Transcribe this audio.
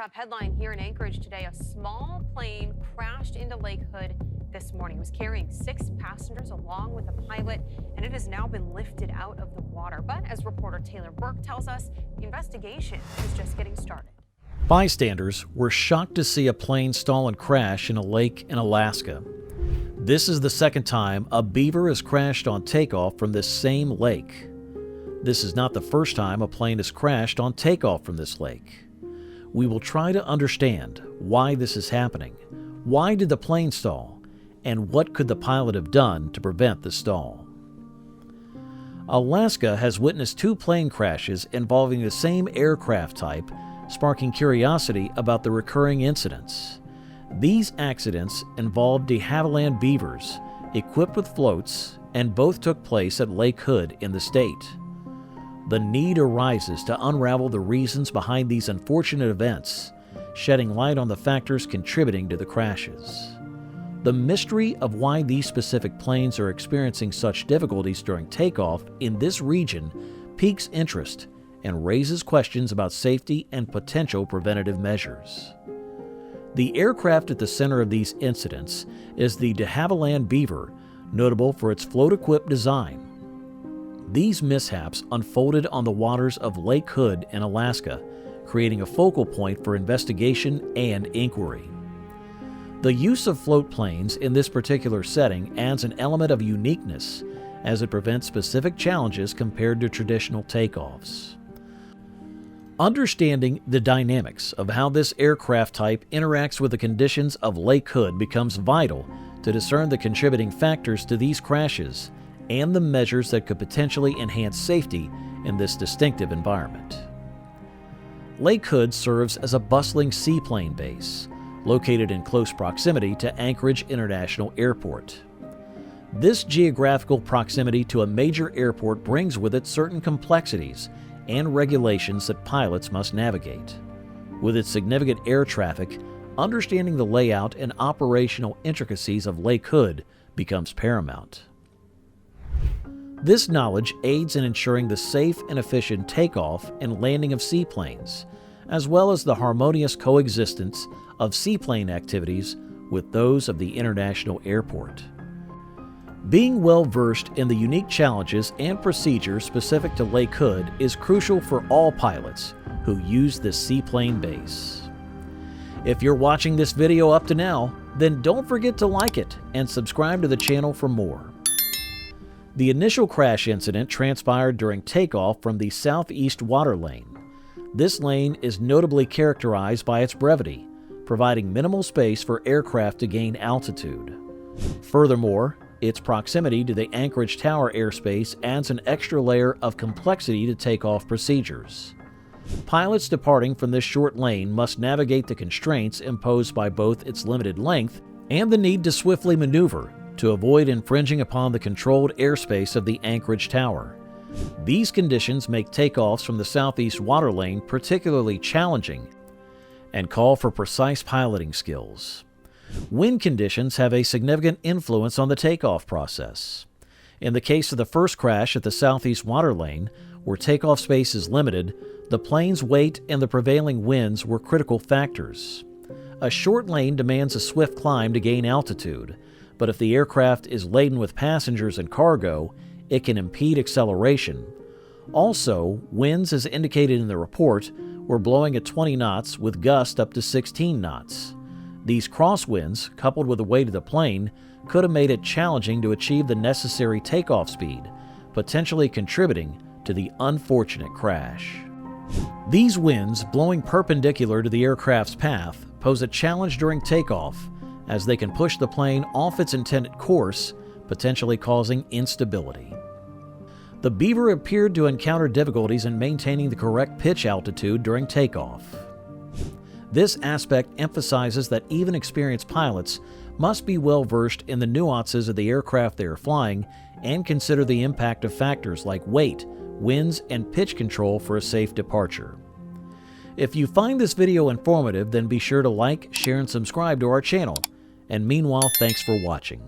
Top headline here in Anchorage today, a small plane crashed into Lake Hood this morning. It was carrying 6 passengers along with a pilot, and it has now been lifted out of the water. But as reporter Taylor Burke tells us, the investigation is just getting started. Bystanders were shocked to see a plane stall and crash in a lake in Alaska. This is the second time a beaver has crashed on takeoff from this same lake. This is not the first time a plane has crashed on takeoff from this lake. We will try to understand why this is happening. Why did the plane stall? And what could the pilot have done to prevent the stall? Alaska has witnessed 2 plane crashes involving the same aircraft type, sparking curiosity about the recurring incidents. These accidents involved de Havilland beavers equipped with floats, and both took place at Lake Hood in the state. The need arises to unravel the reasons behind these unfortunate events, shedding light on the factors contributing to the crashes. The mystery of why these specific planes are experiencing such difficulties during takeoff in this region piques interest and raises questions about safety and potential preventative measures. The aircraft at the center of these incidents is the de Havilland Beaver, notable for its float-equipped design. These mishaps unfolded on the waters of Lake Hood in Alaska, creating a focal point for investigation and inquiry. The use of float planes in this particular setting adds an element of uniqueness, as it prevents specific challenges compared to traditional takeoffs. Understanding the dynamics of how this aircraft type interacts with the conditions of Lake Hood becomes vital to discern the contributing factors to these crashes and the measures that could potentially enhance safety in this distinctive environment. Lake Hood serves as a bustling seaplane base, located in close proximity to Anchorage International Airport. This geographical proximity to a major airport brings with it certain complexities and regulations that pilots must navigate. With its significant air traffic, understanding the layout and operational intricacies of Lake Hood becomes paramount. This knowledge aids in ensuring the safe and efficient takeoff and landing of seaplanes, as well as the harmonious coexistence of seaplane activities with those of the international airport. Being well-versed in the unique challenges and procedures specific to Lake Hood is crucial for all pilots who use this seaplane base. If you're watching this video up to now, then don't forget to like it and subscribe to the channel for more. The initial crash incident transpired during takeoff from the southeast water lane. This lane is notably characterized by its brevity, providing minimal space for aircraft to gain altitude. Furthermore, its proximity to the Anchorage Tower airspace adds an extra layer of complexity to takeoff procedures. Pilots departing from this short lane must navigate the constraints imposed by both its limited length and the need to swiftly maneuver to avoid infringing upon the controlled airspace of the Anchorage Tower. These conditions make takeoffs from the southeast water lane particularly challenging and call for precise piloting skills. Wind conditions have a significant influence on the takeoff process. In the case of the first crash at the southeast water lane, where takeoff space is limited, the plane's weight and the prevailing winds were critical factors. A short lane demands a swift climb to gain altitude, but if the aircraft is laden with passengers and cargo, it can impede acceleration. Also, winds, as indicated in the report, were blowing at 20 knots with gusts up to 16 knots. These crosswinds, coupled with the weight of the plane, could have made it challenging to achieve the necessary takeoff speed, potentially contributing to the unfortunate crash. These winds, blowing perpendicular to the aircraft's path, pose a challenge during takeoff, as they can push the plane off its intended course, potentially causing instability. The Beaver appeared to encounter difficulties in maintaining the correct pitch altitude during takeoff. This aspect emphasizes that even experienced pilots must be well-versed in the nuances of the aircraft they are flying and consider the impact of factors like weight, winds, and pitch control for a safe departure. If you find this video informative, then be sure to like, share, and subscribe to our channel. And meanwhile, thanks for watching.